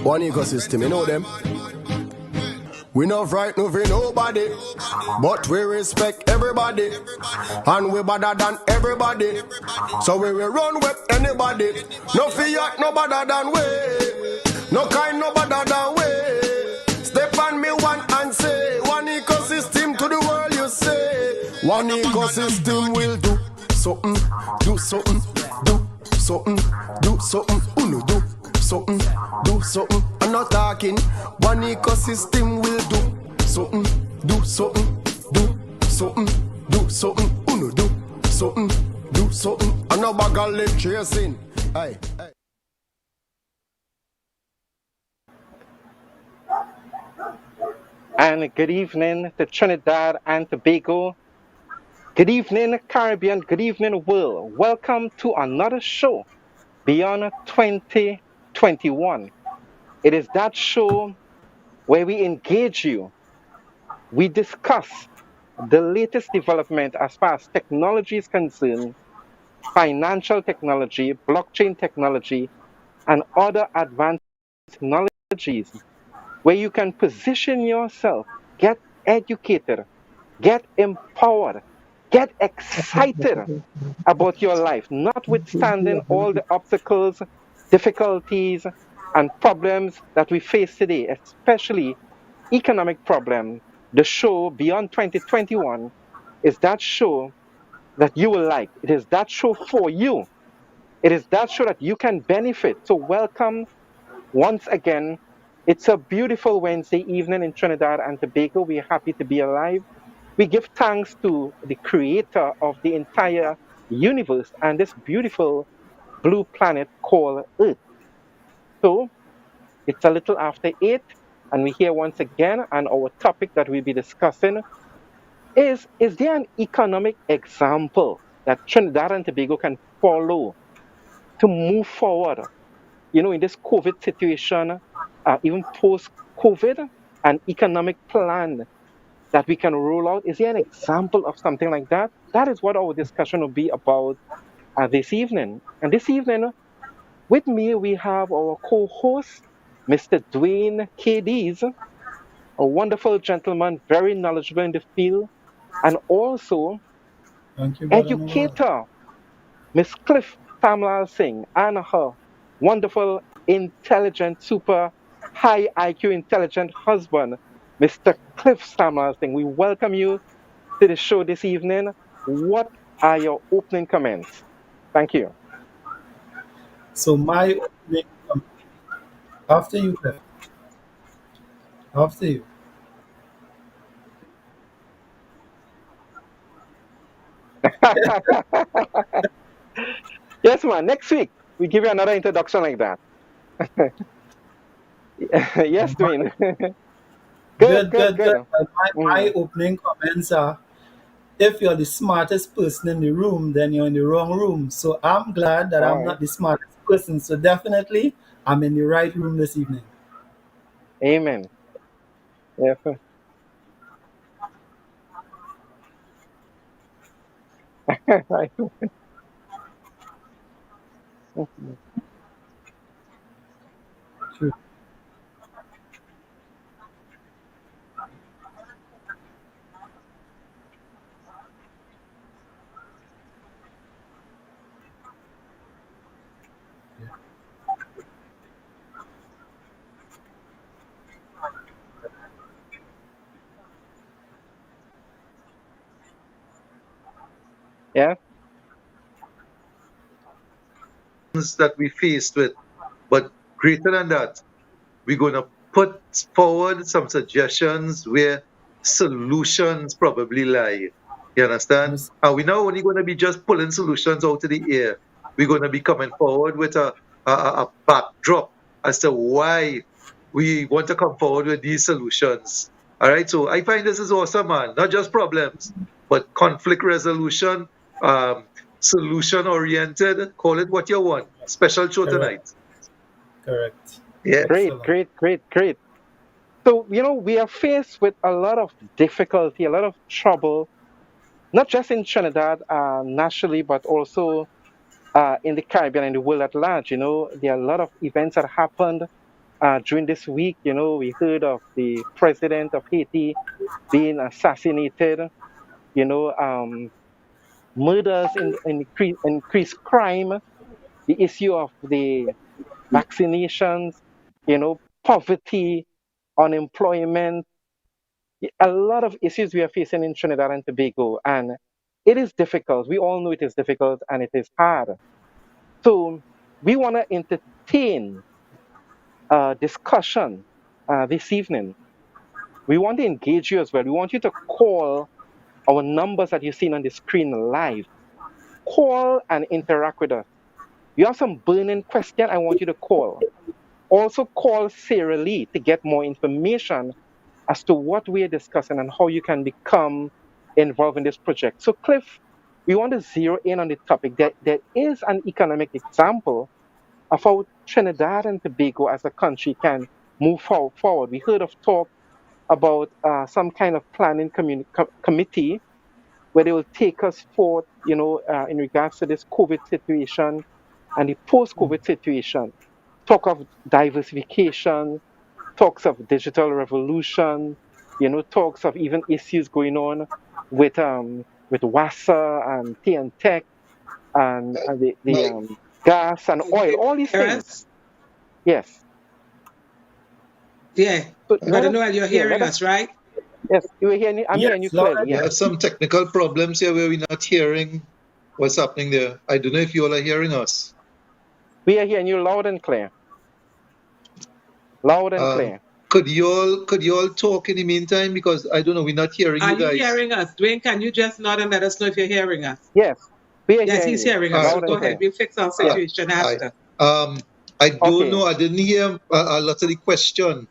One ecosystem, you know them. We not frightened for nobody, but we respect everybody, and we better than everybody. So we will run with anybody. No fear, no better than we. No kind, no better than we. Step on me one and say, one ecosystem to the world you say. One ecosystem will do something, do something, do something, do something, uno do something, do something. I'm not talking. One ecosystem will do something, do something, do something, do something, uno do something, do something. I'm not bag of lip chasing. Hey, hey. And good evening to Trinidad and Tobago. Good evening, Caribbean. Good evening, world. Welcome to another show, Beyond 2021. It is that show where we engage you. We discuss the latest development as far as technology is concerned, financial technology, blockchain technology, and other advanced technologies, where you can position yourself, get educated, get empowered, get excited about your life, notwithstanding all the obstacles, difficulties, and problems that we face today, especially economic problem. The show Beyond 2021 is that show that you will like. It is that show for you. It is that show that you can benefit. So welcome once again. It's a beautiful Wednesday evening in Trinidad and Tobago. We're happy to be alive. We give thanks to the creator of the entire universe and this beautiful blue planet called Earth. So it's a little after 8, and we're here once again, and our topic that we'll be discussing is there an economic example that Trinidad and Tobago can follow to move forward? You know, in this COVID situation, even post-COVID, an economic plan that we can roll out. Is there an example of something like that? That is what our discussion will be about this evening. And this evening, with me, we have our co-host, Mr. Dwayne KDs, a wonderful gentleman, very knowledgeable in the field, and also Thank you, Brother Noel. educator, Miss Cliff Tamlal Singh, and her wonderful, intelligent, super high IQ, intelligent husband, Mr. Cliff Tamlal Singh. We welcome you to the show this evening. What are your opening comments? Thank you. So my opening after you, Cliff. After you. Yes, man. Next week, we give you another introduction like that. Yes, Dwayne. Good. My opening comments are: if you're the smartest person in the room, then you're in the wrong room. So I'm glad that I'm not the smartest person. So definitely, I'm in the right room this evening. Amen. Yes. Right. True. Yeah. That we faced with. But greater than that, we're going to put forward some suggestions where solutions probably lie. You understand? Yes. And we're not only going to be just pulling solutions out of the air, we're going to be coming forward with a backdrop as to why we want to come forward with these solutions. All right, so I find this is awesome, man. Not just problems, but conflict resolution, solution oriented. Call it what you want. Special show tonight. Correct. Yeah. Great. So, you know, we are faced with a lot of difficulty, a lot of trouble, not just in Trinidad nationally, but also in the Caribbean and the world at large. You know, there are a lot of events that happened During this week, we heard of the president of Haiti being assassinated, murders increased crime, the issue of the vaccinations, poverty, unemployment, a lot of issues we are facing in Trinidad and Tobago. And it is difficult. We all know it is difficult and it is hard. So we want to entertain a discussion this evening. We want to engage you as well. We want you to call our numbers that you've seen on the screen live. Call and interact with us. You have some burning question, I want you to call. Also call Sarah Lee to get more information as to what we are discussing and how you can become involved in this project. So Cliff, we want to zero in on the topic. There is an economic example of how Trinidad and Tobago as a country can move forward. We heard of talk about some kind of planning committee where they will take us forth, in regards to this COVID situation and the post-COVID situation. Talk of diversification, talks of digital revolution, talks of even issues going on with WASA and TNTech and the gas and oil, all these things. Yes. Yeah. So Brother Noel, you're hearing us, right? Yes, I'm hearing you clearly. We have some technical problems here where we're not hearing what's happening there. I don't know if you all are hearing us. We are hearing you loud and clear. Loud and clear. Could you all talk in the meantime? Because I don't know, we're not hearing you guys. Are you hearing us? Dwayne, can you just nod and let us know if you're hearing us? Yes. Yes, he's hearing us. So go ahead. We'll fix our situation after. I don't know. I didn't hear a lot of the question.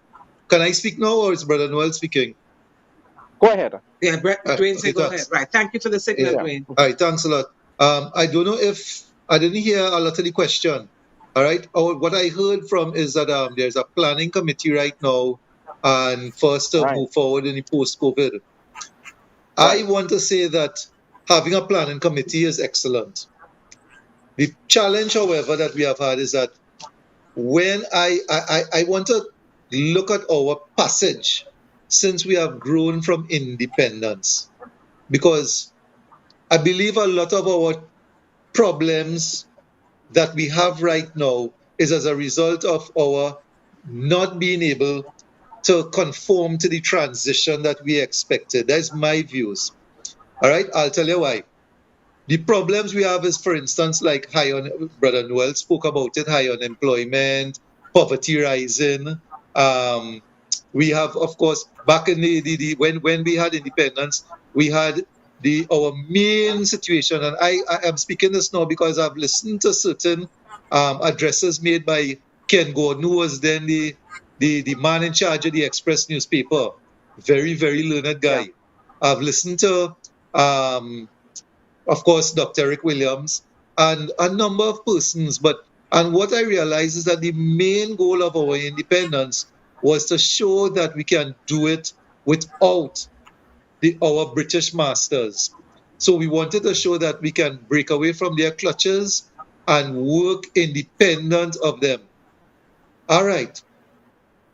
Can I speak now or is Brother Noel speaking? Go ahead. Yeah, Dwayne said go ahead. Right. Thank you for the signal, Dwayne. All right. Thanks a lot. I don't know if I didn't hear a lot of the question. All right. What I heard from is that there's a planning committee right now and first to move forward in the post-COVID. I want to say that having a planning committee is excellent. The challenge, however, that we have had is that when I want to look at our passage since we have grown from independence, because I believe a lot of our problems that we have right now is as a result of our not being able to conform to the transition that we expected. That's my views. All right, I'll tell you why. The problems we have is, for instance, like Brother Noel spoke about it, high unemployment, poverty rising. We have, of course, back in when we had independence, we had our main situation, and I am speaking this now because I've listened to certain addresses made by Ken Gordon, who was then the man in charge of the Express newspaper. Very, very learned guy. Yeah. I've listened to, of course, Dr. Eric Williams and a number of persons. And what I realized is that the main goal of our independence was to show that we can do it without our British masters. So we wanted to show that we can break away from their clutches and work independent of them. All right.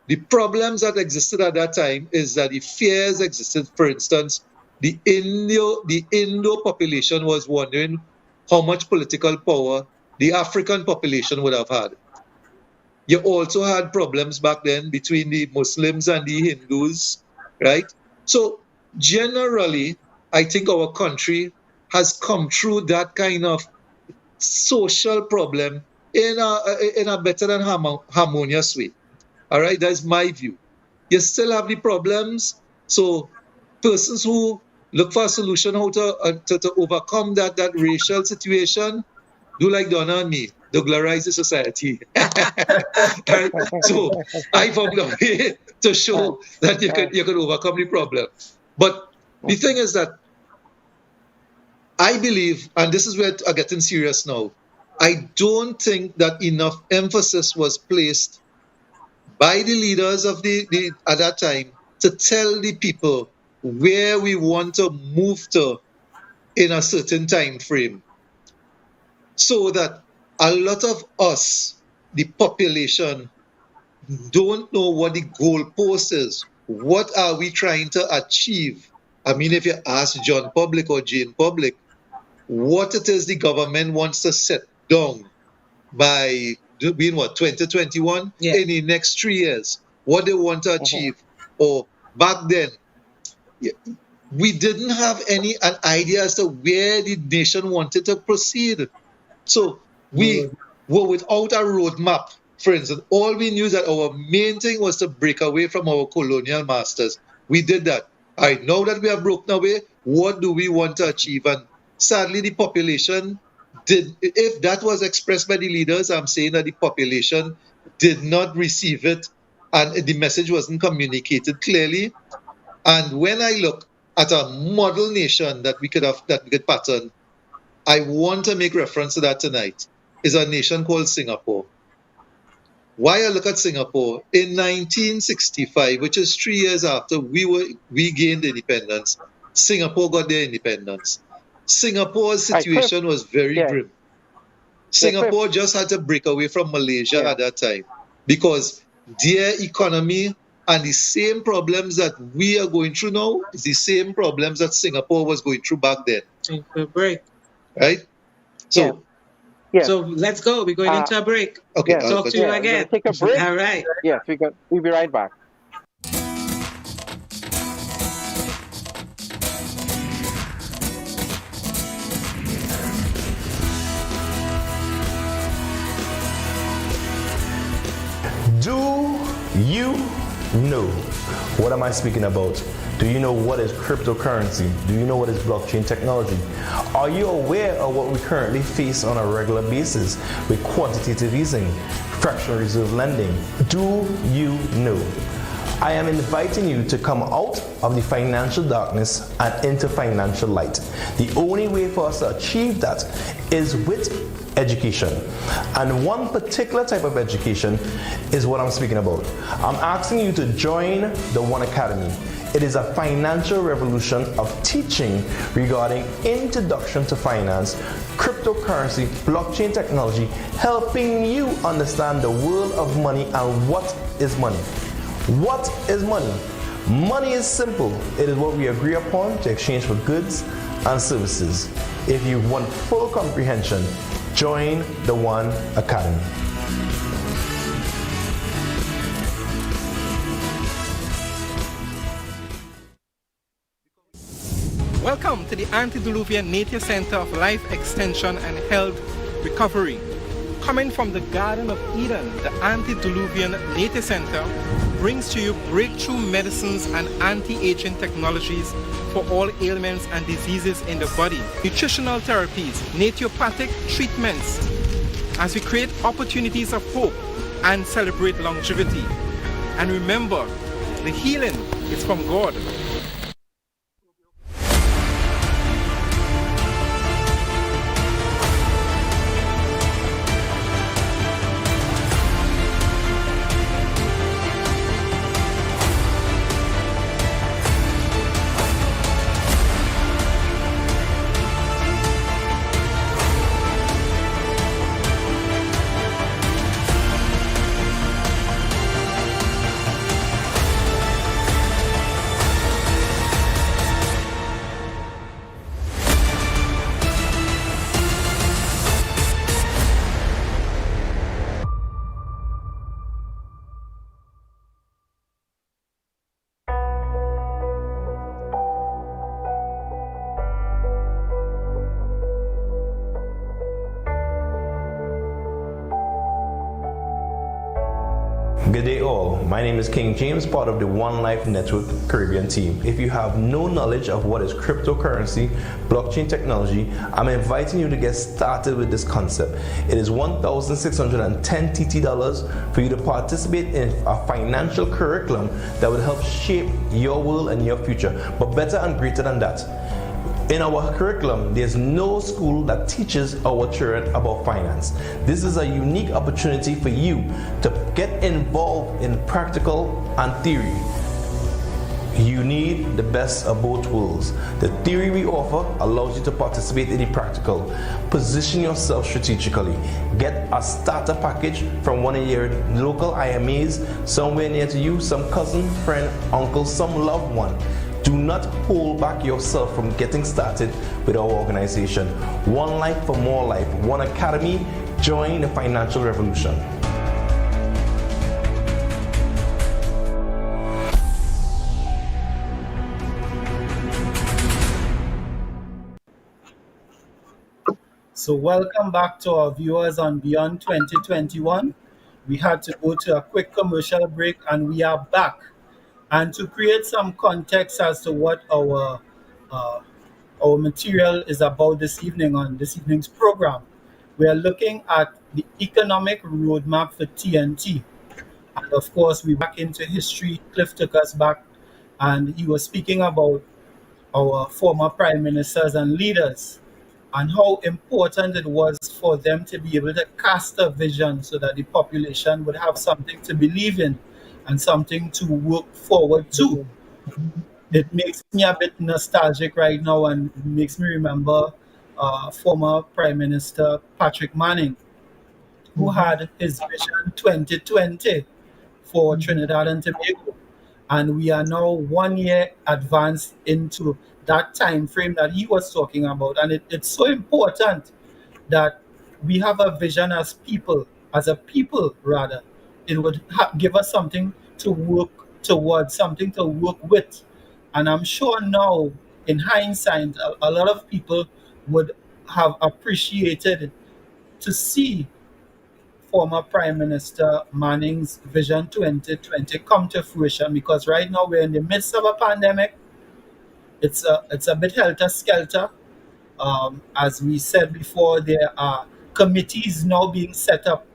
The problems that existed at that time is that the fears existed. For instance, the Indo population was wondering how much political power the African population would have had. You also had problems back then between the Muslims and the Hindus, right? So generally, I think our country has come through that kind of social problem in a better than harmonious way. All right, that's my view. You still have the problems. So persons who look for a solution how to overcome that racial situation, do like Donna and me, doughlarize the society. Right? So I found a way to show that you could overcome the problem. But the thing is that I believe, and this is where I'm getting serious now, I don't think that enough emphasis was placed by the leaders of at that time to tell the people where we want to move to in a certain time frame, so that a lot of us, the population, don't know what the goalpost is. What are we trying to achieve? I mean, if you ask John Public or Jane Public, what it is the government wants to set down by being 2021 in the next 3 years, what they want to achieve. Or back then, we didn't have an idea as to where the nation wanted to proceed. So we were without a roadmap. For instance, all we knew that our main thing was to break away from our colonial masters. We did that. All right, now that we have broken away, what do we want to achieve? And sadly, the population if that was expressed by the leaders, I'm saying that the population did not receive it and the message wasn't communicated clearly. And when I look at a model nation that we could pattern, I want to make reference to that tonight, is a nation called Singapore. Why I look at Singapore, in 1965, which is 3 years after we gained independence, Singapore got their independence. Singapore's situation was very grim. Singapore just had to break away from Malaysia at that time because their economy and the same problems that we are going through now is the same problems that Singapore was going through back then. Take a break. Right? So, so let's go. We're going into a break. Okay. Talk to you again. Take a break. All right. Yes, we'll be right back. Do you know? What am I speaking about? Do you know what is cryptocurrency? Do you know what is blockchain technology? Are you aware of what we currently face on a regular basis with quantitative easing, fractional reserve lending? Do you know? I am inviting you to come out of the financial darkness and into financial light. The only way for us to achieve that is with education. And one particular type of education is what I'm speaking about. I'm asking you to join the One Academy. It is a financial revolution of teaching regarding introduction to finance, cryptocurrency, blockchain technology, helping you understand the world of money and what is money. What is money? Money is simple. It is what we agree upon to exchange for goods and services. If you want full comprehension, join the One Academy. Welcome to the Antediluvian Nature Center of Life Extension and Health Recovery. Coming from the Garden of Eden, the Antediluvian Nature Center brings to you breakthrough medicines and anti-aging technologies for all ailments and diseases in the body, nutritional therapies, naturopathic treatments, as we create opportunities of hope and celebrate longevity. And remember, the healing is from God. Good day all, my name is King Jayms, part of the One Life Network Caribbean team. If you have no knowledge of what is cryptocurrency, blockchain technology, I'm inviting you to get started with this concept. It is $1,610 TT for you to participate in a financial curriculum that will help shape your world and your future, but better and greater than that. In our curriculum, there's no school that teaches our children about finance. This is a unique opportunity for you to get involved in practical and theory. You need the best of both worlds. The theory we offer allows you to participate in the practical. Position yourself strategically. Get a starter package from one of your local IMAs somewhere near to you, some cousin, friend, uncle, some loved one. Do not hold back yourself from getting started with our organization. One life for more life. One academy. Join the financial revolution. So welcome back to our viewers on Beyond 2021. We had to go to a quick commercial break and we are back. And to create some context as to what our material is about this evening on this evening's program, we are looking at the economic roadmap for TNT. And of course, we back into history. Cliff took us back and he was speaking about our former prime ministers and leaders and how important it was for them to be able to cast a vision so that the population would have something to believe in and something to work forward to. It makes me a bit nostalgic right now and makes me remember former Prime Minister Patrick Manning, who had his vision 2020 for Trinidad and Tobago. And we are now 1 year advanced into that time frame that he was talking about. And it's so important that we have a vision as people, as a people rather. It would give us something to work towards, something to work with. And I'm sure now, in hindsight, a lot of people would have appreciated to see former Prime Minister Manning's Vision 2020 come to fruition, because right now we're in the midst of a pandemic. It's a bit helter-skelter. As we said before, there are committees now being set up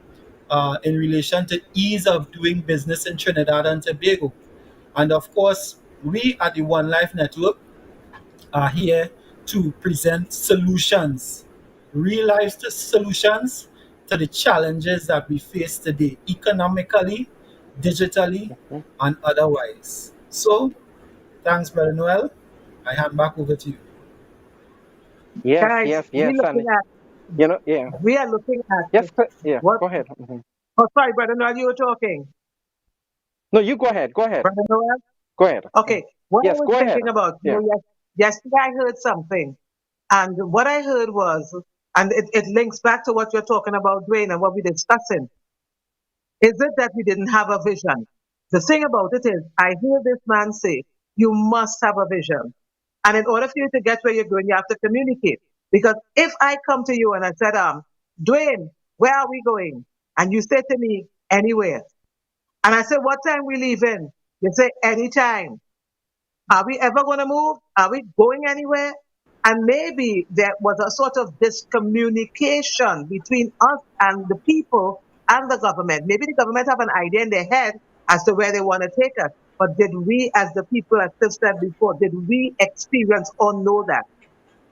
in relation to ease of doing business in Trinidad and Tobago. And of course, we at the One Life Network are here to present solutions, real life solutions to the challenges that we face today, economically, digitally, and otherwise. So, thanks, Brother Noel. I hand back over to you. Guys, Yes. we're looking at, we are looking at Yes, what. go ahead. Oh, sorry, Brother Noel, you were talking. No, you go ahead. Brother Noel? Go ahead. Okay, what Yes, I was go ahead. thinking about, Yeah. yesterday I heard something, and what I heard was, and it links back to what you're talking about, Dwayne, and what we're discussing. Is it that we didn't have a vision? The thing about it is, I hear this man say, you must have a vision. And in order for you to get where you're going, you have to communicate. Because if I come to you and I said, Dwayne, where are we going? And you say to me, anywhere. And I say, what time we leaving? You say, anytime. Are we ever going to move? Are we going anywhere? And maybe there was a sort of discommunication between us and the people and the government. Maybe the government have an idea in their head as to where they want to take us. But did we, as the people, as Steve said before, did we experience or know that?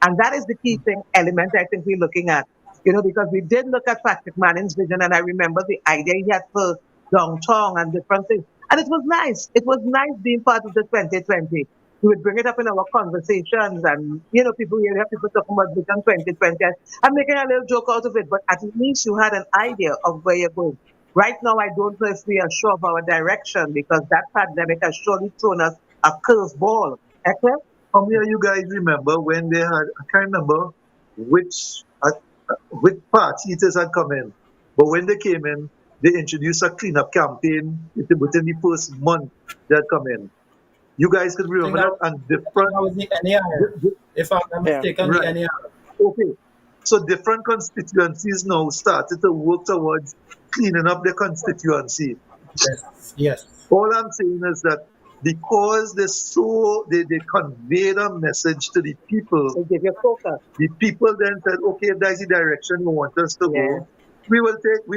And that is the key thing, element I think we're looking at. Because we did look at Patrick Manning's vision, and I remember the idea he had for downtown and different things. And it was nice. It was nice being part of the 2020. We would bring it up in our conversations, and people here have people talking about Vision 2020. I'm making a little joke out of it, but at least you had an idea of where you're going. Right now, I don't know if we are sure of our direction, because that pandemic has surely thrown us a curveball. Okay? How many of you guys remember when they had, I can't remember which party eaters had come in, but when they came in, they introduced a cleanup campaign within the first month they had come in. You guys could remember that, and different. That was the NAR, if I'm not mistaken, right. the NAR. Okay, so different constituencies now started to work towards cleaning up their constituency. Yes. All I'm saying is that because they conveyed a message to the people, they give you focus. The people then said, okay, if that's the direction you want us to go, we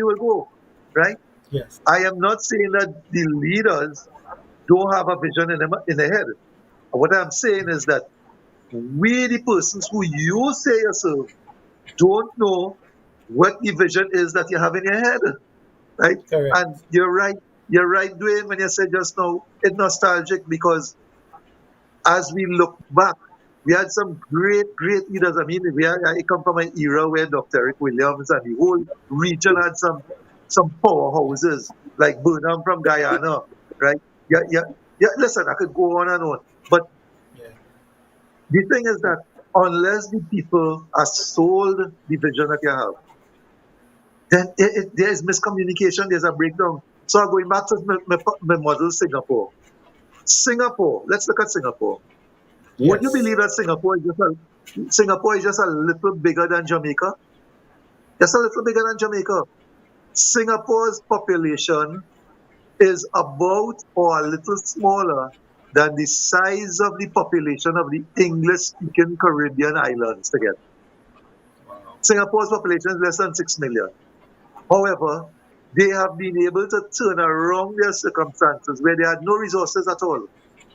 will go, right? Yes. I am not saying that the leaders don't have a vision in their head. What I'm saying is that we, the persons who you say yourself, don't know what the vision is that you have in your head, right? Correct. And you're right, Dwayne, when you said just now, it's nostalgic because as we look back, we had some great leaders. I mean, I come from an era where Dr. Eric Williams and the whole region had some powerhouses like Burnham from Guyana, right? Yeah. Listen, I could go on and on, but the thing is that unless the people are sold the vision that you have, then there is miscommunication, there's a breakdown. So going back to my model, Singapore. Let's look at Singapore. Yes. Would you believe that Singapore is just a little bigger than Jamaica? Just a little bigger than Jamaica. Singapore's population is about or a little smaller than the size of the population of the English-speaking Caribbean islands together. Singapore's population is less than 6 million. However, they have been able to turn around their circumstances where they had no resources at all,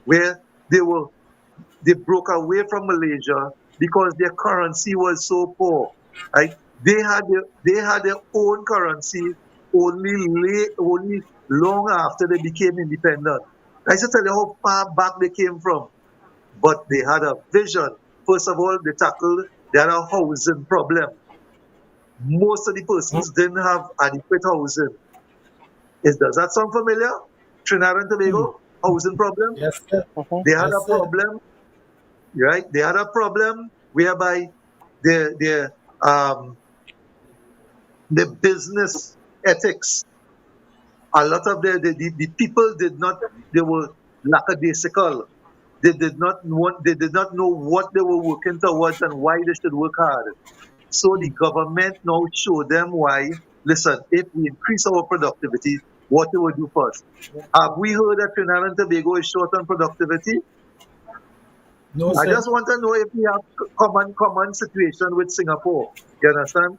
where they broke away from Malaysia because their currency was so poor. Right? They had their own currency only long after they became independent. I should tell you how far back they came from. But they had a vision. First of all, they had a housing problem. Most of the persons didn't have adequate housing. Does that sound familiar? Trinidad and Tobago, housing problem? Yes, sir. They had a problem, right? They had a problem whereby the business ethics, a lot of the people they were lackadaisical. They did not know what they were working towards and why they should work hard. So the government now showed them why. Listen, if we increase our productivity, what they will do first. Have we heard that Trinidad and Tobago is short on productivity? No, I sir. just want to know if we have common situation with Singapore. You understand?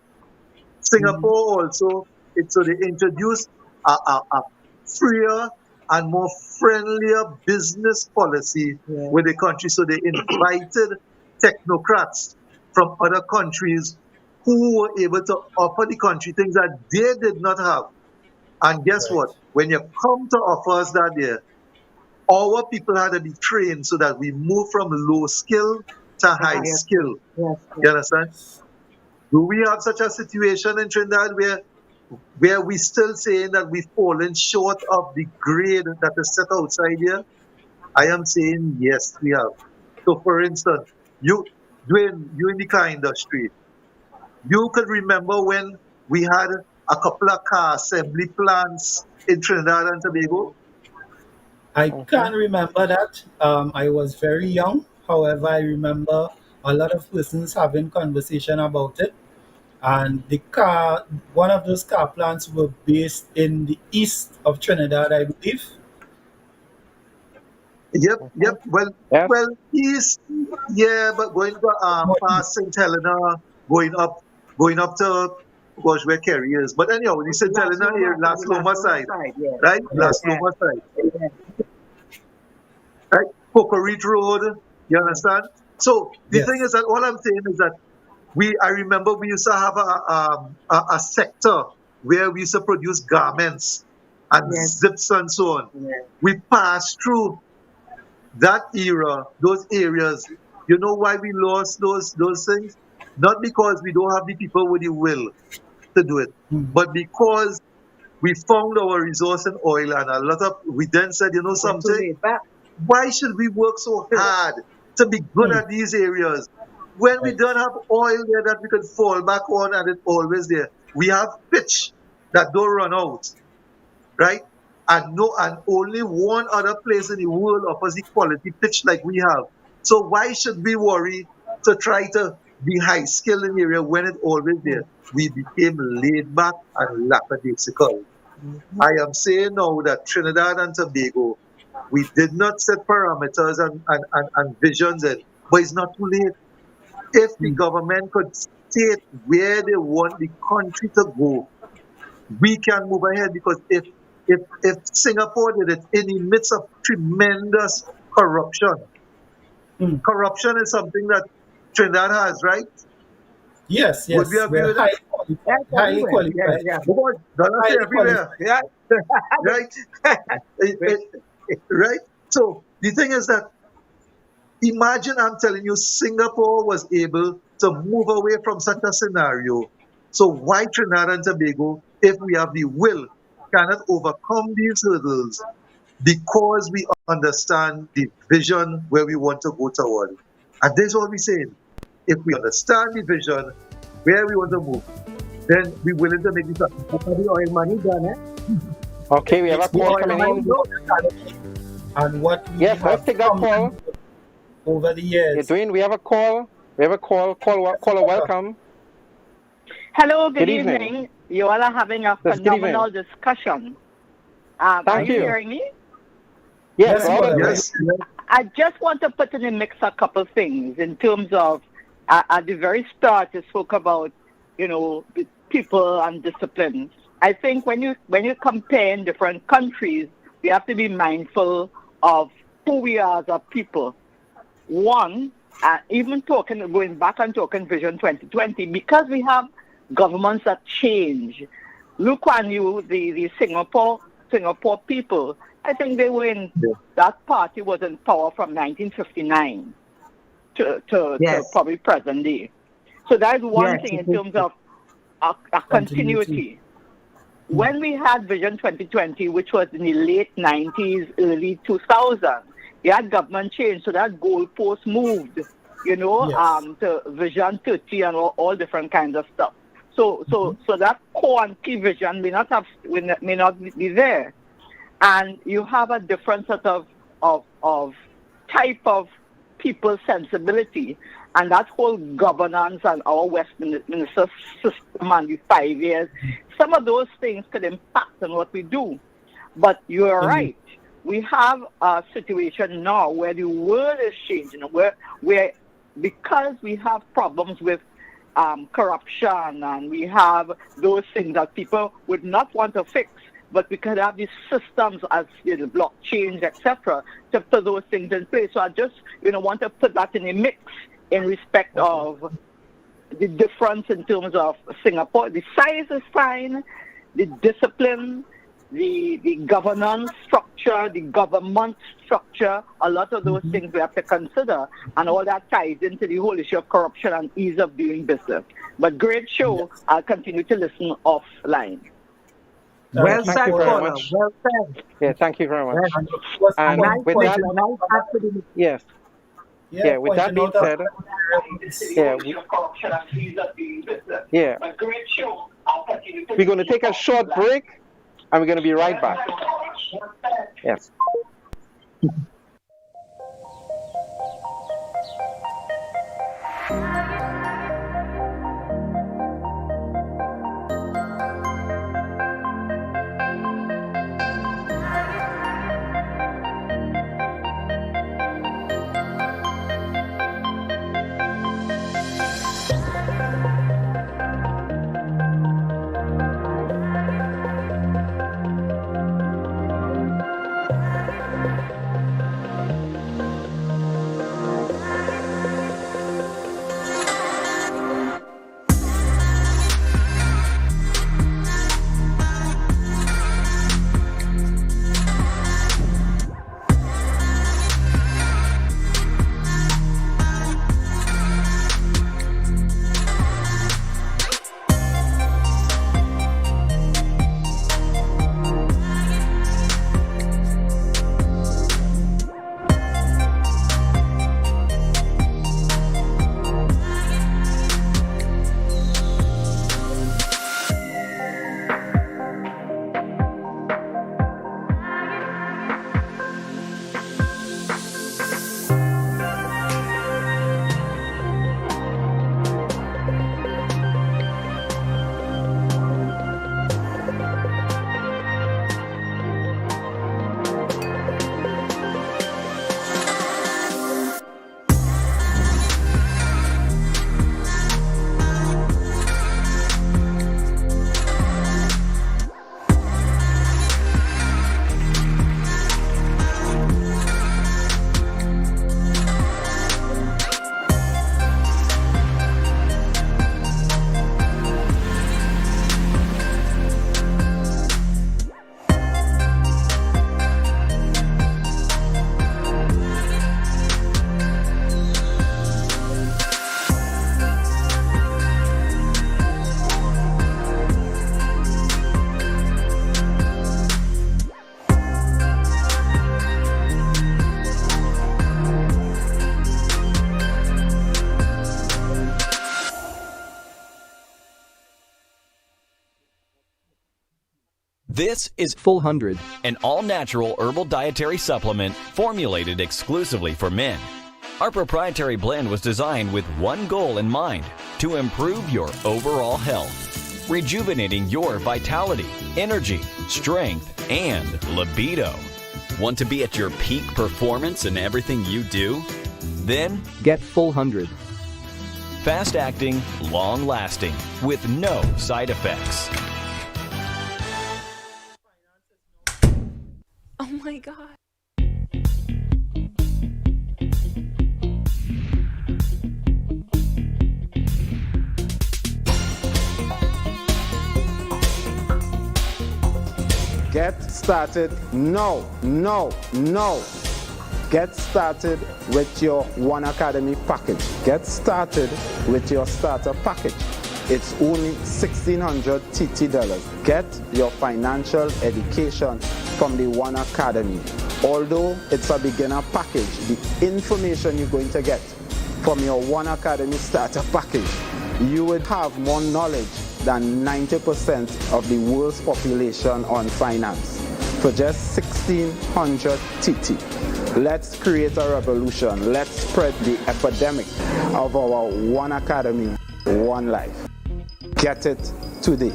Singapore also, they introduced a freer and more friendlier business policy with the country. So they invited technocrats from other countries who were able to offer the country things that they did not have. And guess what? When you come to offer us that there, our people had to be trained so that we move from low skill to high skill. Yes. You understand? Do we have such a situation in Trinidad where we still saying that we've fallen short of the grade that is set outside here? I am saying yes, we have. So for instance, Dwayne, you in the car industry, you could remember when we had a couple of car assembly plants in Trinidad and Tobago? I can't remember that. I was very young. However, I remember a lot of persons having conversation about it. And one of those car plants were based in the east of Trinidad, I believe. Yep. Well, east, but going to past St. Helena, going up to where Kerry is. But anyhow, the St. Helena here, Las Lomas side, right? Las Lomas side. Right? Cocorite Road, you understand? So the thing is that all I'm saying is that I remember we used to have a sector where we used to produce garments and zips and so on. We passed through that era, those areas. You know why we lost those things? Not because we don't have the people with the will to do it, but because we found our resource in oil, and we then said, you know something, why should we work so hard to be good at these areas when we don't have oil there that we could fall back on and it's always there? We have pitch that don't run out, right? And only one other place in the world offers the quality pitch like we have. So why should we worry to try to be high skilled in the area when it's always there? We became laid back and lackadaisical. I am saying now that Trinidad and Tobago, we did not set parameters and visions in, but it's not too late. If the government could state where they want the country to go, we can move ahead, because if Singapore did it in the midst of tremendous corruption, corruption is something that Trinidad has, right? Yes. Would we agree with that? Highly qualified. Because dollars everywhere. Right? Right? So the thing is that Imagine, I'm telling you, Singapore was able to move away from such a scenario. So why Trinidad and Tobago, if we have the will, cannot overcome these hurdles because we understand the vision where we want to go toward. And this is what we're saying. If we understand the vision where we want to move, then we're willing to make this happen. That's how the oil money done, eh? Okay, we have a call coming in. And what we Yes, have let's take that come call. over the years. Dwayne, we have a call. We have a call. Caller, welcome. Hello, good Good evening. evening. You all are having a Yes, good phenomenal discussion. Are Thank you you. hearing me? Yes, Yes, all of mother. this. Yes. I just want to put in the mix a couple things in terms of, at the very start, you spoke about, the people and disciplines. I think when you compare in different countries, we have to be mindful of who we are as a people. One, even going back and talking Vision 2020, because we have governments that change. Lee Kuan Yew, the Singapore people, I think they were in, that party was in power from 1959 to Yes. probably present day. So that's one Yes, thing it in is terms of a continuity. When we had Vision 2020, which was in the late 90s, early 2000s, we had government change, so that goalpost moved, Yes. to Vision 30 and all different kinds of stuff. So that core and key vision may not be there, and you have a different sort of type of people sensibility, and that whole governance and our Westminster system and the 5 years. Some of those things could impact on what we do, but you are right. We have a situation now where the world is changing, where because we have problems with corruption, and we have those things that people would not want to fix, but we could have these systems as the blockchain, etc., to put those things in place. So I just want to put that in a mix in respect of the difference in terms of Singapore. The size is fine, the discipline, the governance structure, the government structure, a lot of those things we have to consider, and all that ties into the whole issue of corruption and ease of doing business. But great show. I'll continue to listen offline. Well Thank said, you very caller. much. Well said. Yeah, thank you very much. Yes. And Nice with that, question, nice answer to the- yes, yeah, with that being said, yeah, yeah, we're going to take a short break, and we're going to be right back. Yes. This is Full 100, an all-natural herbal dietary supplement formulated exclusively for men. Our proprietary blend was designed with one goal in mind: to improve your overall health, rejuvenating your vitality, energy, strength, and libido. Want to be at your peak performance in everything you do? Then get Full 100. Fast-acting, long-lasting, with no side effects. Oh my God. Get started now. Get started with your One Academy package. Get started with your starter package. It's only $1,600 TT. Get your financial education from the One Academy. Although it's a beginner package, the information you're going to get from your One Academy starter package, you would have more knowledge than 90% of the world's population on finance for just $1,600 TT. Let's create a revolution. Let's spread the epidemic of our One Academy, One Life. Get it today.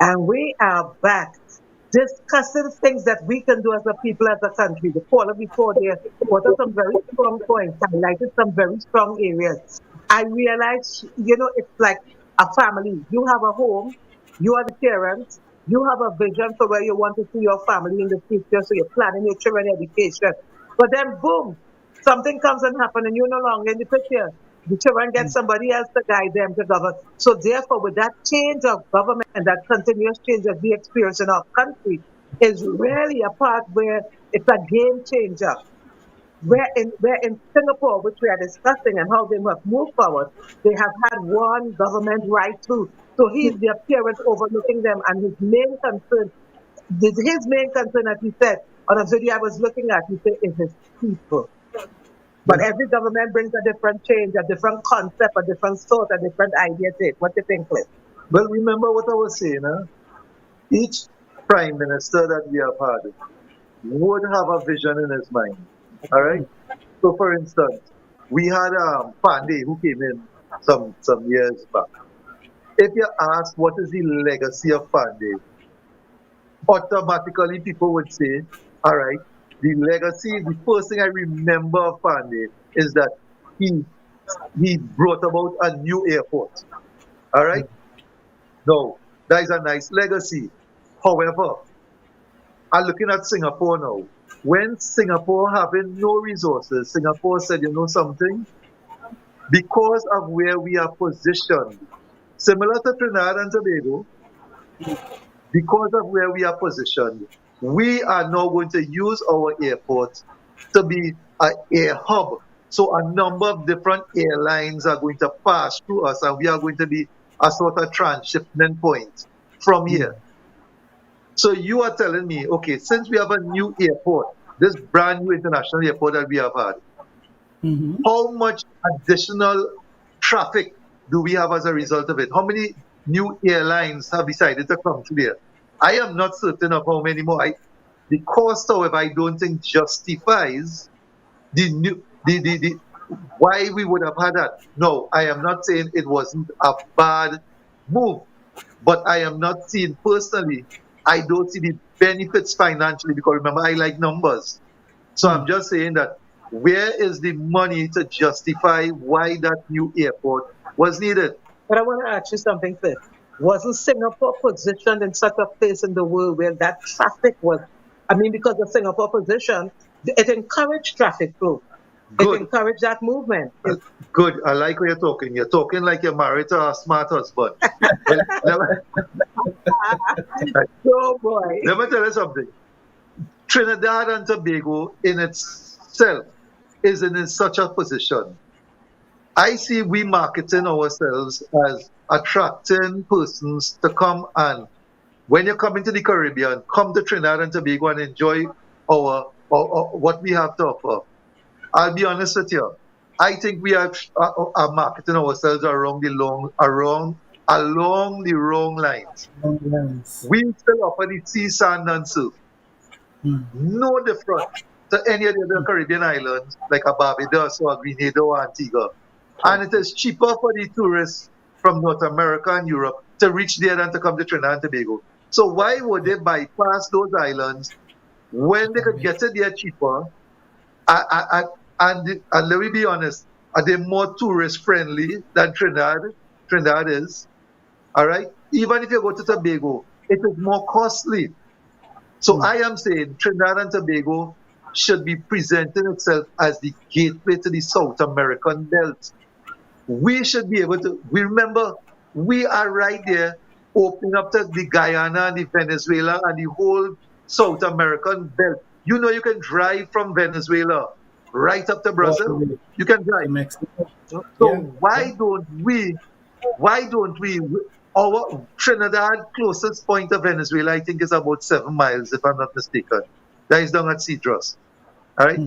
And we are back discussing things that we can do as a people, as a country. The caller before there brought up some very strong points, highlighted some very strong areas. I realize, it's like a family. You have a home, you are the parents, you have a vision for where you want to see your family in the future, so you're planning your children's education. But then, boom, something comes and happens, and you're no longer in the picture. The children get somebody else to guide them to govern. So therefore, with that change of government and that continuous change that we experience in our country is really a part where it's a game changer. Where in Singapore, which we are discussing and how they must move forward, they have had one government right through. So he's the appearance overlooking them, and his main concern, as he said, on a video I was looking at, he said, is his people. But every government brings a different change, a different concept, a different thought, a different idea to it. What do you think, Cliff? Well, remember what I was saying, each prime minister that we have had would have a vision in his mind. All right? So, for instance, we had Pandey who came in some years back. If you ask what is the legacy of Pandey, automatically people would say, all right, the legacy, the first thing I remember of Pandey is that he brought about a new airport. All right? No, that is a nice legacy. However, I'm looking at Singapore now. When Singapore having no resources, Singapore said, you know something? Because of where we are positioned, similar to Trinidad and Tobago, because of where we are positioned, we are now going to use our airport to be an air hub. So a number of different airlines are going to pass through us, and we are going to be a sort of transshipment point from here. So you are telling me, okay, since we have a new airport, this brand new international airport that we have had, how much additional traffic do we have as a result of it? How many new airlines have decided to come to there? I am not certain of how many more. The cost, however, I don't think justifies why we would have had that. No, I am not saying it wasn't a bad move, but I am not seeing personally, I don't see the benefits financially, because remember, I like numbers. So I'm just saying that where is the money to justify why that new airport was needed? But I want to ask you something, Cliff. Wasn't Singapore positioned in such a place in the world where that traffic was, because of Singapore position, it encouraged traffic flow. It encouraged that movement. Good. I like what you're talking. You're talking like you're married to a smart husband. Oh boy. Let me tell you something. Trinidad and Tobago in itself is in such a position. I see we marketing ourselves as attracting persons to come, and when you come into the Caribbean, come to Trinidad and Tobago and enjoy our or what we have to offer. I'll be honest with you. I think we are marketing ourselves along the wrong lines. Yes. We still offer the sea, sand, and surf. No different to any of the other Caribbean islands like a Barbados or Grenada or Antigua. And it is cheaper for the tourists from North America and Europe to reach there than to come to Trinidad and Tobago. So why would they bypass those islands when they could get it there cheaper? And let me be honest, are they more tourist friendly than Trinidad? Trinidad is. All right? Even if you go to Tobago, it is more costly. So I am saying Trinidad and Tobago should be presenting itself as the gateway to the South American belt. We should be able to, remember, we are right there opening up to the Guyana and the Venezuela and the whole South American belt. You know, you can drive from Venezuela right up to Brazil. You can drive. Mexico. So why don't we, our Trinidad closest point of Venezuela, I think, is about 7 miles, if I'm not mistaken. That is down at Cedros. All right?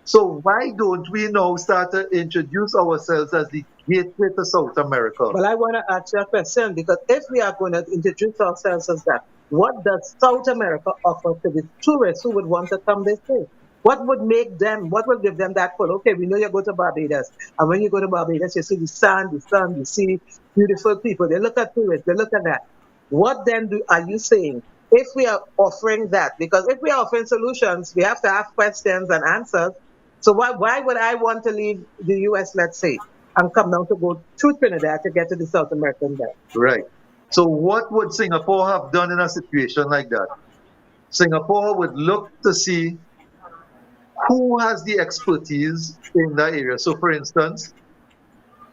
So why don't we now start to introduce ourselves as the gateway to South America? Well, I want to ask you a question, because if we are going to introduce ourselves as that, what does South America offer to the tourists who would want to come this way? What would make them, what would give them that pull? Okay, we know you go to Barbados, and when you go to Barbados, you see the sand, the sun, you see beautiful people. They look at tourists, they look at that. What then are you saying? If we are offering that, because if we are offering solutions, we have to ask questions and answers. So why would I want to leave the US, let's say, and come down to go to Trinidad to get to the South American belt? Right. So what would Singapore have done in a situation like that? Singapore would look to see who has the expertise in that area. So for instance,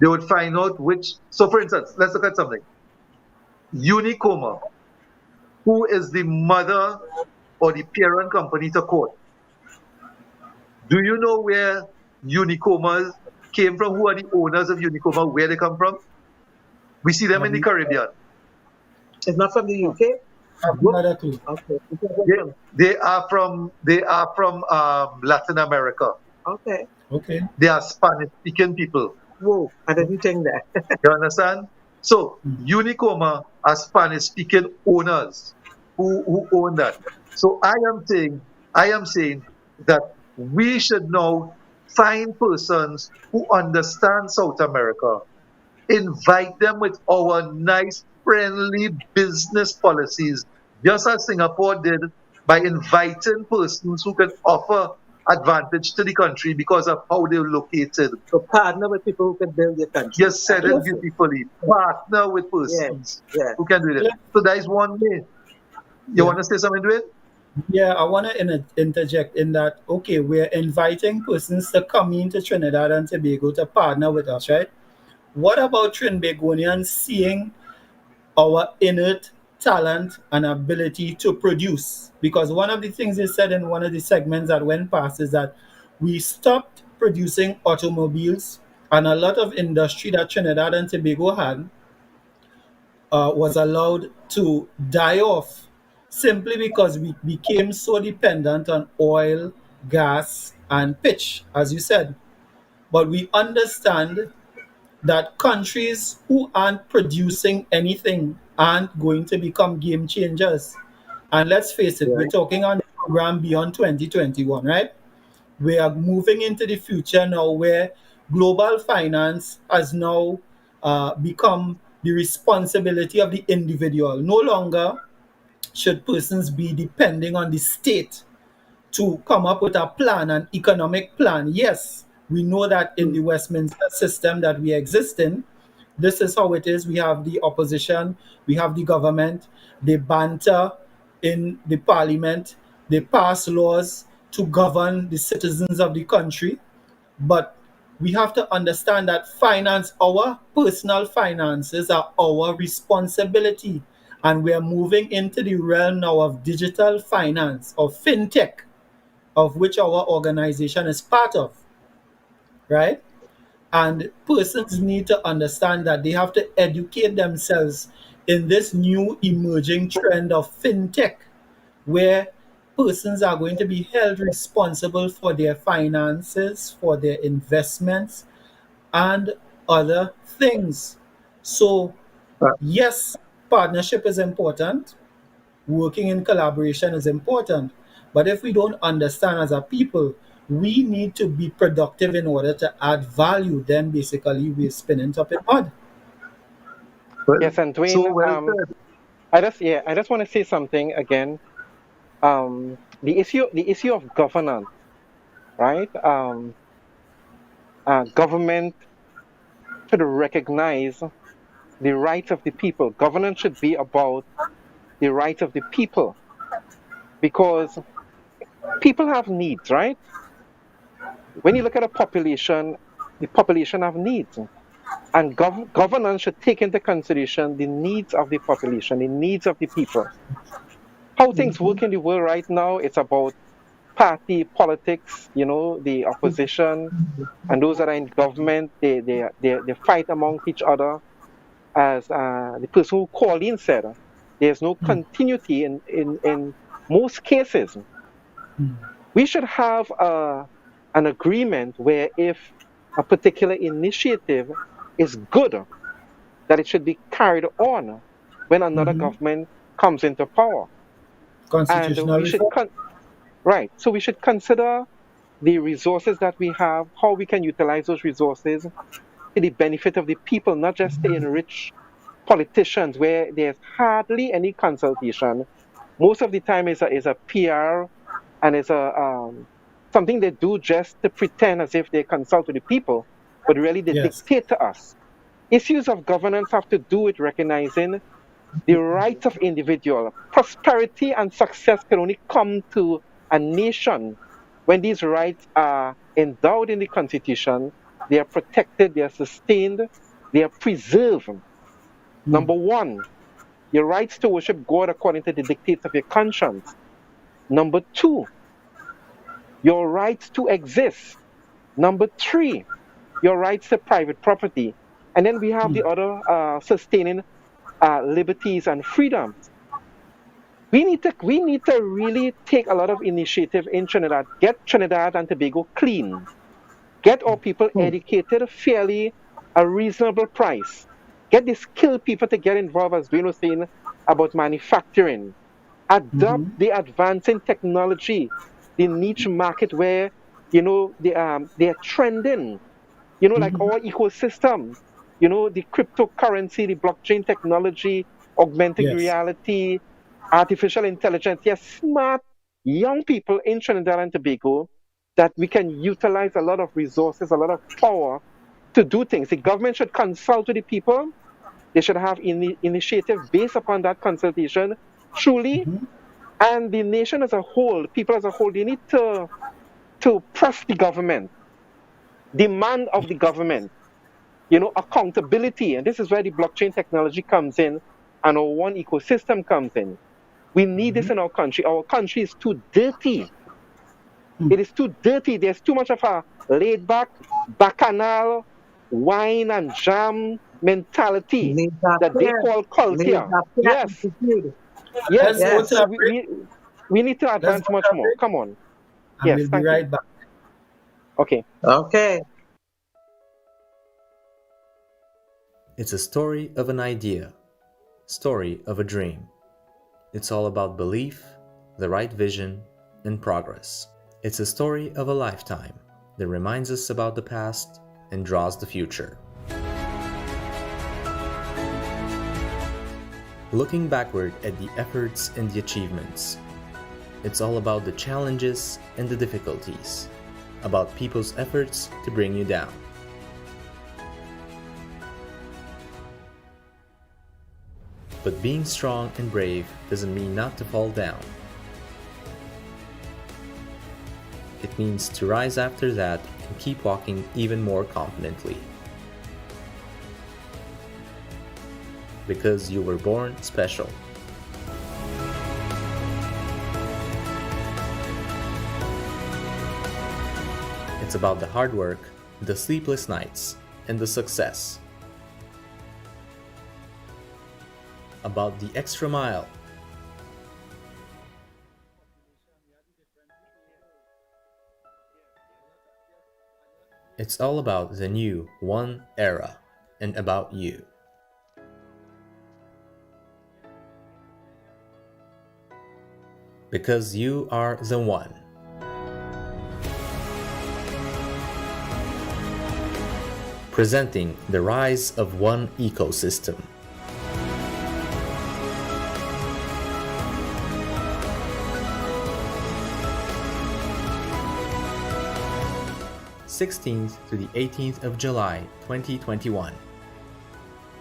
they would find out so for instance, let's look at something. Unicoma, who is the mother or the parent company to Court. Do you know where Unicomas came from? Who are the owners of Unicoma? Where they come from? We see them in the Caribbean. It's not from the UK? Okay. They are from Latin America. Okay. They are Spanish-speaking people. Whoa, I didn't think that. You understand? So Unicoma are Spanish-speaking owners who own that. So I am saying that we should now find persons who understand South America, invite them with our nice, friendly business policies, just as Singapore did by inviting persons who can offer advantage to the country because of how they're located. So partner with people who can build your country. You said it beautifully. Partner with persons who can do that. So that is one way. You want to say something to it? Yeah, I want to interject in that, okay, we're inviting persons to come into Trinidad and Tobago to partner with us, right? What about Trinbagonians seeing our innate talent and ability to produce? Because one of the things they said in one of the segments that went past is that we stopped producing automobiles, and a lot of industry that Trinidad and Tobago had was allowed to die off simply because we became so dependent on oil, gas, and pitch, as you said. But we understand that countries who aren't producing anything aren't going to become game changers. And let's face it, we're talking on the program beyond 2021, right? We are moving into the future now where global finance has now become the responsibility of the individual. No longer should persons be depending on the state to come up with a plan, an economic plan. Yes, we know that in the Westminster system that we exist in, this is how it is. We have the opposition, we have the government, they banter in the parliament, they pass laws to govern the citizens of the country. But we have to understand that finance, our personal finances, are our responsibility. And we are moving into the realm now of digital finance, of fintech, of which our organization is part of, right? And persons need to understand that they have to educate themselves in this new emerging trend of fintech, where persons are going to be held responsible for their finances, for their investments, and other things. So, yes, partnership is important, working in collaboration is important. But if we don't understand as a people, we need to be productive in order to add value, then basically we're spinning top in mud. Yes, and So Dwayne, well said. I just want to say something again. The issue of governance, right? Government should recognize the rights of the people. Governance should be about the rights of the people because people have needs, right? When you look at a population, the population have needs. And governance should take into consideration the needs of the population, the needs of the people. How things work in the world right now, it's about party politics, the opposition, and those that are in government, they fight amongst each other. As the person who called in said, there's no continuity in most cases. We should have an agreement where if a particular initiative is good, that it should be carried on when another government comes into power. And Constitutional we should, reform. right, so we should consider the resources that we have, how we can utilize those resources to the benefit of the people, not just to enrich politicians where there's hardly any consultation. Most of the time is a PR and it's something they do just to pretend as if they consult with the people, but really they Yes. dictate to us. Issues of governance have to do with recognizing the rights of individual. Prosperity and success can only come to a nation when these rights are endowed in the Constitution, they are protected, they are sustained, they are preserved. Number one, your rights to worship God according to the dictates of your conscience. Number two, your rights to exist. Number three, your rights to private property. And then we have the other sustaining liberties and freedoms. We need to really take a lot of initiative in Trinidad. Get Trinidad and Tobago clean. Get our people educated fairly, a reasonable price. Get the skilled people to get involved, as Dwayne was saying, about manufacturing. Adopt the advancing technology, the niche market where they're trending. Like our ecosystem. The cryptocurrency, the blockchain technology, augmented Yes. reality, artificial intelligence. Yes, smart young people in Trinidad and Tobago that we can utilize a lot of resources, a lot of power to do things. The government should consult with the people. They should have initiative based upon that consultation, truly. And the nation as a whole, people as a whole, they need to press the government, demand of the government, accountability. And this is where the blockchain technology comes in and our one ecosystem comes in. We need this in our country. Our country is too dirty. It is too dirty. There's too much of a laid back, bacchanal, wine and jam mentality that they call culture. Yes, attitude. yes, Let's go yes. to So a we, break. we, we need to Let's advance go much to a more. break, Come on. and Yes, we'll be thank you. right back. Okay. Okay. It's a story of an idea, story of a dream. It's all about belief, the right vision, and progress. It's a story of a lifetime that reminds us about the past and draws the future. Looking backward at the efforts and the achievements. It's all about the challenges and the difficulties, about people's efforts to bring you down. But being strong and brave doesn't mean not to fall down. It means to rise after that and keep walking even more confidently. Because you were born special. It's about the hard work, the sleepless nights, and the success. About the extra mile. It's all about the new One Era and about you. Because you are the one. Presenting the rise of one ecosystem. (16th to the 18th of July 2021).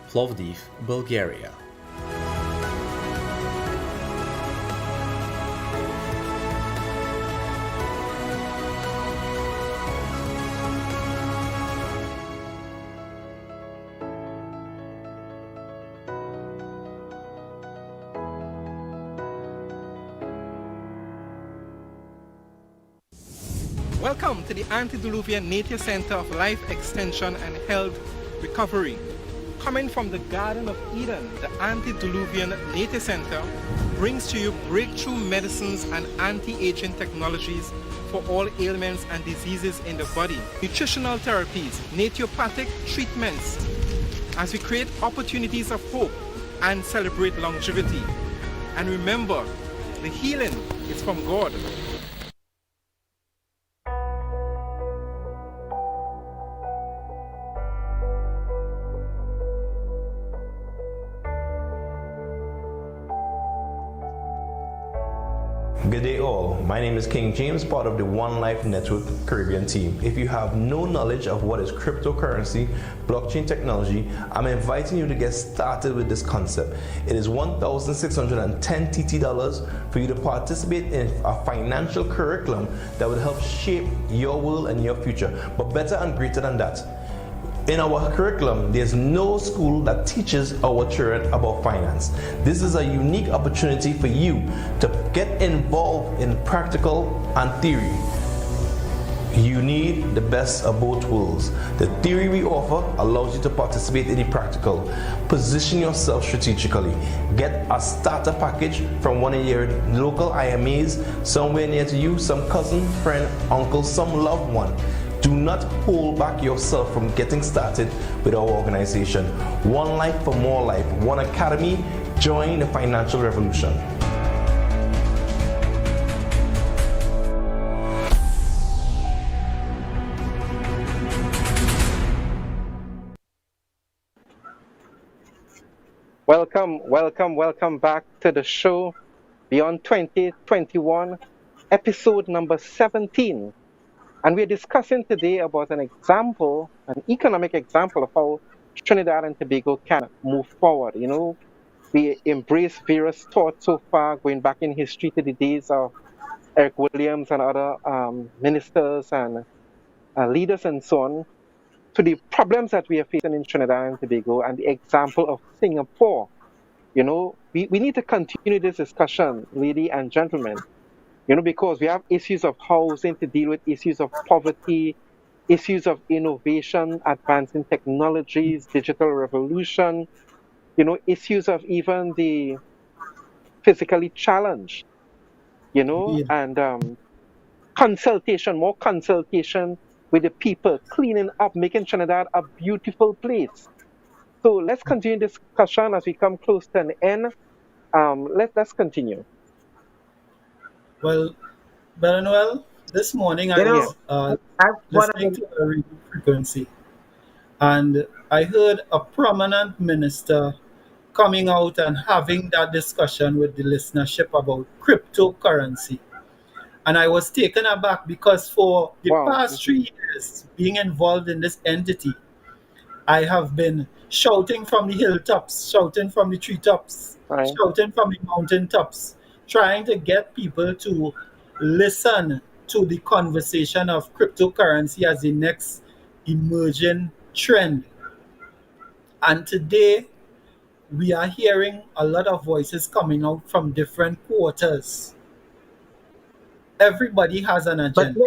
Plovdiv, Bulgaria. Welcome to the Antediluvian Nature Center of Life Extension and Health Recovery. Coming from the Garden of Eden, the Antediluvian Nature Center brings to you breakthrough medicines and anti-aging technologies for all ailments and diseases in the body, nutritional therapies, naturopathic treatments, as we create opportunities of hope and celebrate longevity. And remember, the healing is from God. Good day all, my name is King Jayms, part of the One Life Network Caribbean team. If you have no knowledge of what is cryptocurrency, blockchain technology, I'm inviting you to get started with this concept. It is $1,610 TT for you to participate in a financial curriculum that will help shape your world and your future. But better and greater than that, in our curriculum, there's no school that teaches our children about finance. This is a unique opportunity for you to get involved in practical and theory. You need the best of both worlds. The theory we offer allows you to participate in the practical. Position yourself strategically. Get a starter package from one of your local IMAs somewhere near to you, some cousin, friend, uncle, some loved one. Do not hold back yourself from getting started with our organization. One Life for More Life, One Academy. Join the financial revolution. Welcome back to the show Beyond 2021, episode number 17. And we're discussing today about an example, an economic example of how Trinidad and Tobago can move forward. You know, we embrace various thoughts so far, going back in history to the days of Eric Williams and other ministers and leaders and so on, to the problems that we are facing in Trinidad and Tobago and the example of Singapore. You know, we need to continue this discussion, ladies and gentlemen. You know, because we have issues of housing to deal with, issues of poverty, issues of innovation, advancing technologies, digital revolution, you know, issues of even the physically challenged, you know, and more consultation with the people, cleaning up, making Trinidad a beautiful place. So let's continue this discussion as we come close to an end. Let's continue. Well, Brother Noel, this morning I was listening to a radio frequency, and I heard a prominent minister coming out and having that discussion with the listenership about cryptocurrency. And I was taken aback because for the past 3 years being involved in this entity, I have been shouting from the hilltops, shouting from the treetops, shouting from the mountaintops, trying to get people to listen to the conversation of cryptocurrency as the next emerging trend. And today, we are hearing a lot of voices coming out from different quarters. Everybody has an agenda.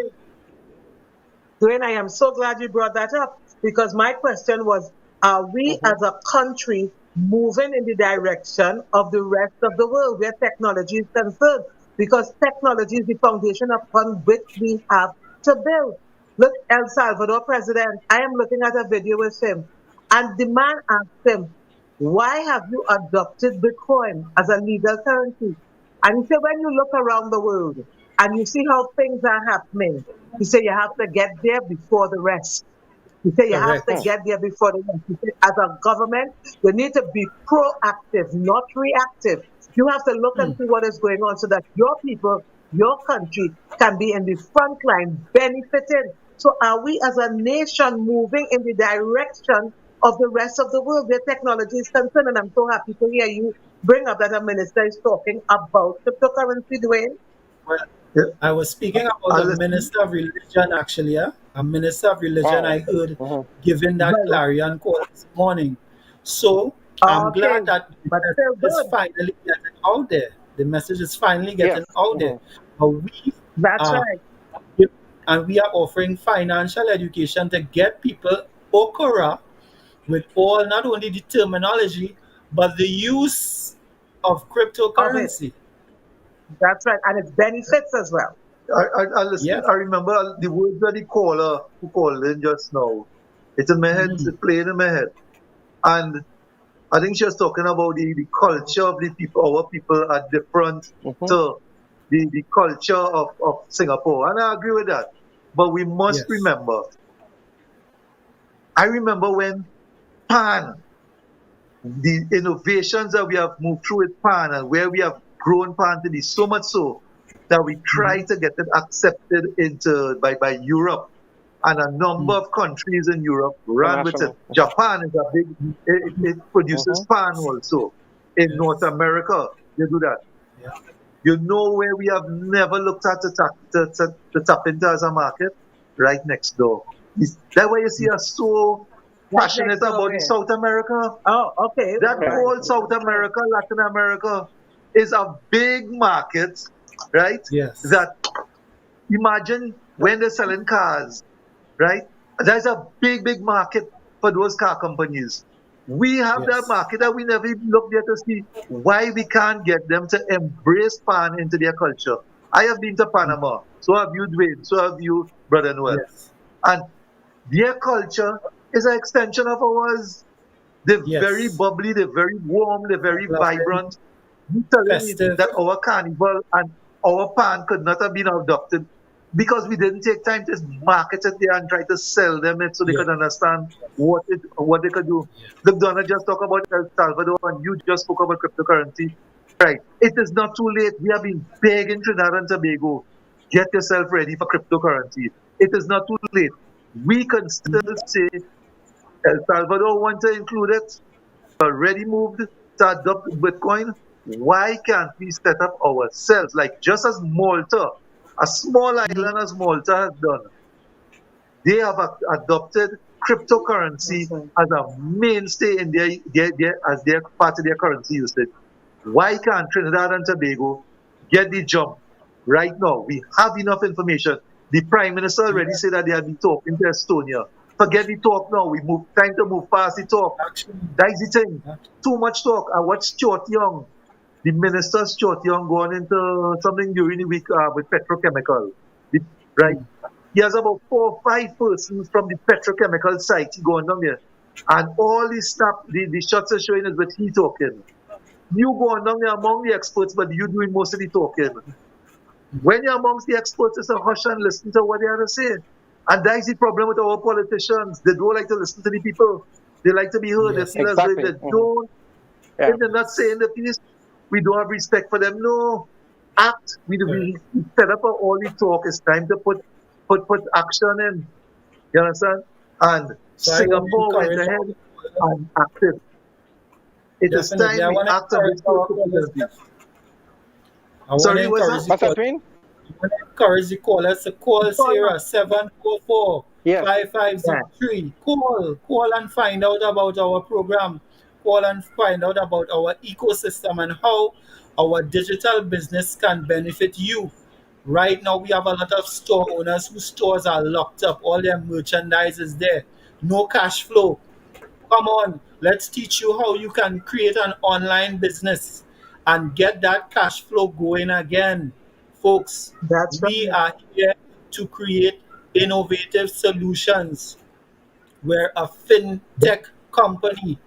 Dwayne, I am so glad you brought that up, because my question was, are we as a country moving in the direction of the rest of the world where technology is concerned? Because technology is the foundation upon which we have to build. Look, El Salvador president, I am looking at a video with him, and the man asked him, why have you adopted Bitcoin as a legal currency? And he said, when you look around the world and you see how things are happening, he said, you have to get there before the rest. He said, you have to Correct. get there before the rest. He said, as a government, you need to be proactive, not reactive. You have to look and see what is going on so that your people, your country can be in the front line benefiting. So are we as a nation moving in the direction of the rest of the world where technology is concerned? And I'm so happy to hear you bring up that a minister is talking about cryptocurrency, Dwayne. Well, Yeah. I was speaking about a minister of religion actually. Yeah? A minister of religion I heard giving that Well, clarion call this morning. So I'm okay, glad that the but still message is good. finally getting out there. The message is finally getting Yes. out there. But we That's are right. and we are offering financial education to get people okra with all not only the terminology but the use of Of it. cryptocurrency. That's right. And it benefits as well. I listen. Yes. I remember the words that the caller who called in just now. It's in my head. It's playing in my head. And I think she was talking about the culture of the people. Our people are different to the culture of Singapore. And I agree with that. But we must Yes. remember, I remember when PAN, the innovations that we have moved through with PAN and where we have grown PAN to be so much so that we try to get it accepted into by Europe. And a number of countries in Europe run with it. International. Japan is a big, it produces PAN also. In North America, they do that. Yeah. You know where we have never looked at to tap into as a market? Right next door. That's why you see us so passionate next door about where? South America. Oh, okay. That Okay. whole South America, Latin America is a big market, right? Yes. That imagine when they're selling cars, right? There's a big market for those car companies. We have that Yes. market that we never even looked at to see why we can't get them to embrace PAN into their culture. I have been to Panama, so have you, Dwayne, so have you, Brother Noel. Yes. And their culture is an extension of ours. They're Yes. very bubbly, they're very warm, they're very Lovely. vibrant. You telling me Festive. that our carnival and our PAN could not have been adopted because we didn't take time to market it there and try to sell them it so they could understand what they could do. Look, Donna just talked about El Salvador and you just spoke about cryptocurrency. Right. It is not too late. We have been big in Trinidad and Tobago. Get yourself ready for cryptocurrency. It is not too late. We can still say El Salvador want to include it, already moved to adopt Bitcoin. Why can't we set up ourselves? Like just as Malta, a small island as Malta has done, they have adopted cryptocurrency as a mainstay in as their part of their currency usage. Why can't Trinidad and Tobago get the jump right now? We have enough information. The Prime Minister already said that they have been talking to Estonia. Forget the talk now. We move time to move past the talk. Actually, That's the thing. Too much talk. I watched Stuart Young, the minister Stuart Young, going into something during the week with petrochemical. Right? He has about 4 or 5 persons from the petrochemical site going down there. And all the stuff, the shots are showing is with he talking. You going down there among the experts, but you doing most of the talking. When you're amongst the experts, it's a hush and listen to what they have to say. And that's the problem with our politicians. They don't like to listen to the people. They like to be heard. Yes. They feel as Exactly. though if they don't, Yeah. if they're not saying the piece, we don't have respect for them. No. Act. We set up all the talk. It's time to put action in. You understand? And So I Singapore want to went encourage ahead and acted. It is definitely. time I we want to act on encourage this our callers. I want to Sorry, what's encourage that? the What's that, callers. Dwayne? I want to encourage the callers to call Sarah 744 Yes. 5503. Call and find out about our program. Call and find out about our ecosystem and how our digital business can benefit you. Right now, we have a lot of store owners whose stores are locked up. All their merchandise is there. No cash flow. Come on, let's teach you how you can create an online business and get that cash flow going again. Folks, That's we right. are here to create innovative solutions. We're a fintech company.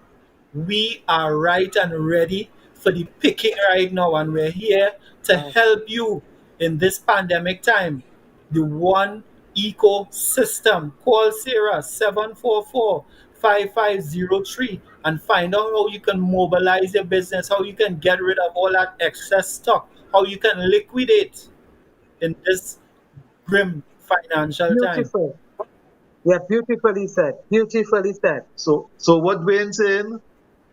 We are right and ready for the picking right now, and we're here to help you in this pandemic time. The one ecosystem. Call Sarah 744-5503 and find out how you can mobilize your business, how you can get rid of all that excess stock, how you can liquidate in this grim financial time. Beautiful. Yeah, beautifully said. Beautifully said. So what Wayne's saying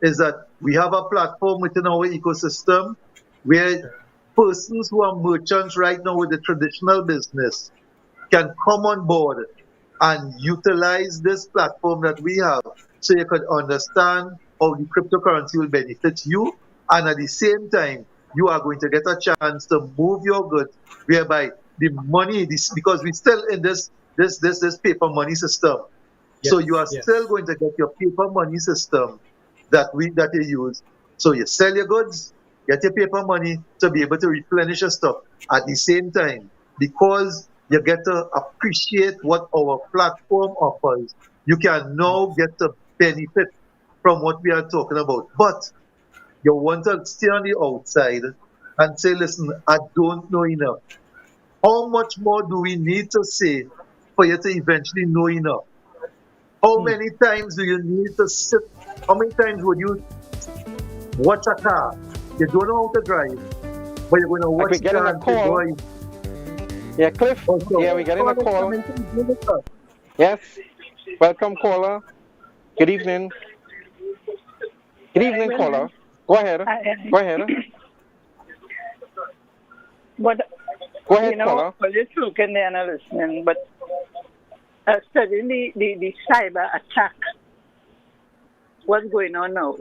is that we have a platform within our ecosystem where persons who are merchants right now with the traditional business can come on board and utilize this platform that we have so you can understand how the cryptocurrency will benefit you, and at the same time you are going to get a chance to move your goods whereby the money, because we're still in this paper money system. So you are still going to get your paper money system that you use. So you sell your goods, get your paper money to be able to replenish your stuff. At the same time, because you get to appreciate what our platform offers, you can now get to benefit from what we are talking about. But you want to stay on the outside and say, listen, I don't know enough. How much more do we need to say for you to eventually know enough? How many times do you need to sit? How many times would you watch a car? You don't know how to drive, but you're going to watch the car and say, boy. Yeah, Cliff. Yeah, we're getting a call. Yes. Welcome, caller. Good evening. Good evening, caller. Go ahead. Go ahead. But, Go ahead, caller. Well, you're talking there and listening, but studying the cyber attack, what's going on now?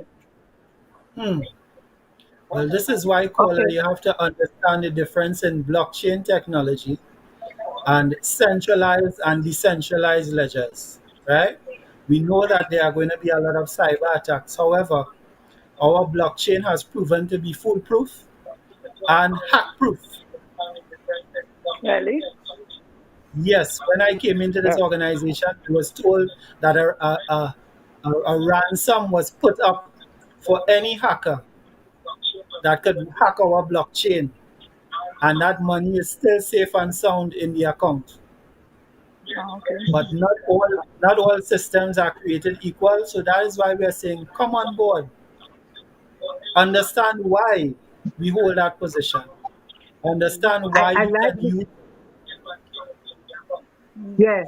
Well, this is why, caller, you have to understand the difference in blockchain technology and centralized and decentralized ledgers, right? We know that there are going to be a lot of cyber attacks. However, our blockchain has proven to be foolproof and hack-proof. Really? Yes, when I came into this organization, I was told that a ransom was put up for any hacker that could hack our blockchain, and that money is still safe and sound in the account. But not all systems are created equal, so that is why we are saying, come on board. Understand why we hold that position. Understand why Yeah.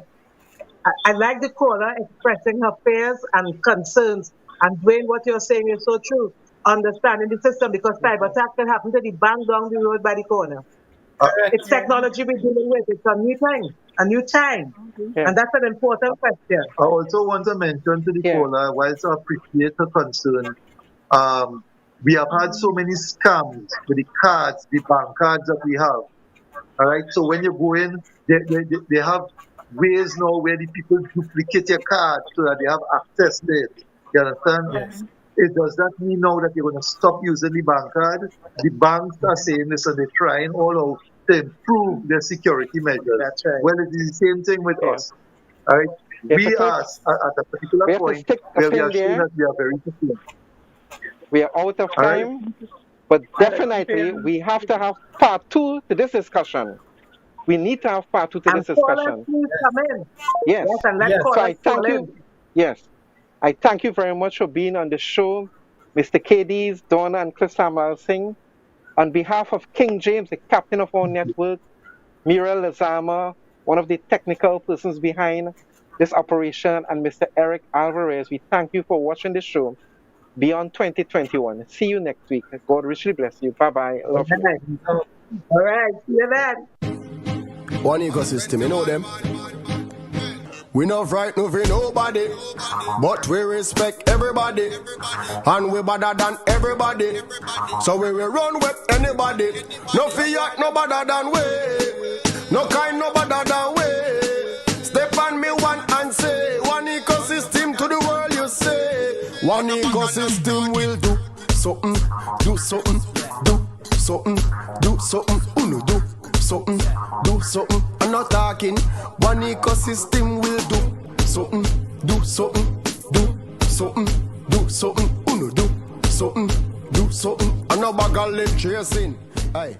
I like the caller expressing her fears and concerns. And Dwayne, what you're saying is so true. Understanding the system, because cyber attack can happen to the bank down the road by the corner. It's technology we're dealing with. It's a new time. And that's an important question. I also want to mention to the caller, whilst I appreciate her concern, we have had so many scams with the cards, the bank cards that we have. All right, so when you go in, they have ways now where the people duplicate your card so that they have access to it. You understand? Yes. It does that mean now that you're going to stop using the bank card? The banks are saying this and they're trying all out to improve their security measures. That's right. Well, it is the same thing with us. All right, we are at a particular point where we are showing that we are very secure. We are out of time, but definitely we have to have part 2 to this discussion. We need to have part 2 to this discussion. Please come in. Yes. And let's So I thank you. Yes. I thank you very much for being on the show, Mr. KDs, Donna, and Chris Samuel Singh. On behalf of King Jayms, the captain of our network, Muriel Lazama, one of the technical persons behind this operation, and Mr. Eric Alvarez, we thank you for watching the show Beyond 2021. See you next week. God richly bless you. Bye-bye. Love you. All right. See you then. One ecosystem, you know them. We not frightened for nobody, but we respect everybody, and we better than everybody. So we will run with anybody. No fear, no better than we. No kind, no better than we. Step on me one and say, one ecosystem to the world you say. One ecosystem will do something, do something, do something, do something, uno do something, do something. I'm not talking, one ecosystem will do something, do something, do something, do something. Uno do something, do something. And no bag of leg chasing. Aye.